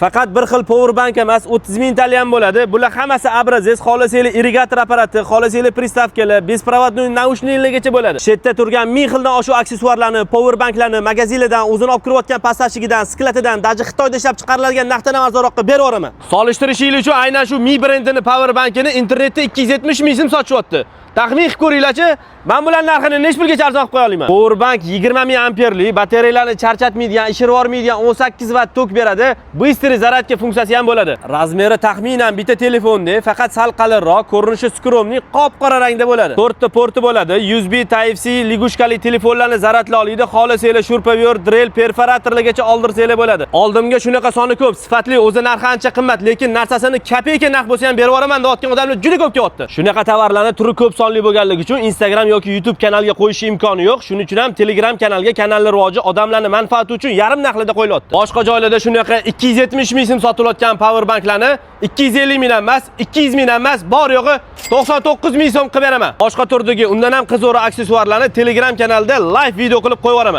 Faqat bir xil power bank emas, 30 ming tali ham bo'ladi. Bular hammasi abrazes, xolasanglar irrigator apparati, xolasanglar pristavkalar, bespirovodnoy naushniklargacha bo'ladi. Shu yerda turgan 1000 xildan oshiq aksessuarlarni, power banklarni magazinlardan, o'zini olib kirayotgan passajchigidan, sklatidan, даже Xitoyda ishlab chiqariladigan narxdan arzonroqqa berib yuboraman. Solishtirishingiz uchun aynan shu Mi brendining power bankini internetda 270 ming so'm sotishyapti. Taxmin qilib ko'ringlarchi, men bular narxini nech pulgacha arzon qilib qo'ya olaman? Power bank 20 ming amperli, batareyalarni charchatmaydigan, ishirib yormaydigan 18 vatt tok beradi. Bыстрый zaryadka funksiyasi ham bo'ladi. Razmeri taxminan bitta telefonni, faqat sal qalinroq, ko'rinishi skromniy, qop-qora rangda bo'ladi. 4 ta porti bo'ladi. USB Type-C ligushkali telefonlarni zaryadlay oladi. Xolasanglar shurpaver, drill, perforatorlargacha oldirsanglar bo'ladi. Oldimga shunaqa soni ko'p, sifatli, o'zi narxi ancha qimmat, lekin narsasini kapayka narx bo'lsa ham berib yuboraman deyotgan odamlar juda ko'p kelyapti. Shunaqa tovarlarni turi ko'p sonli bo'lganligi uchun Instagram yoki YouTube kanalga qo'yish imkoni yo'q. Shuning uchun ham Telegram kanalga kanallar rivoji odamlarning manfaati uchun yarim narxlarda qo'yilyapti. Boshqa joylarda shunaqa 270 ming so'm sotilayotgan power banklarni 250 ming emas, 200 ming emas, bor yo'g'i 99 ming so'm qilib beraman. Boshqa turdagi undan ham qiziqroq aksessuarlarni Telegram kanalida live video qilib qo'yib yuboraman.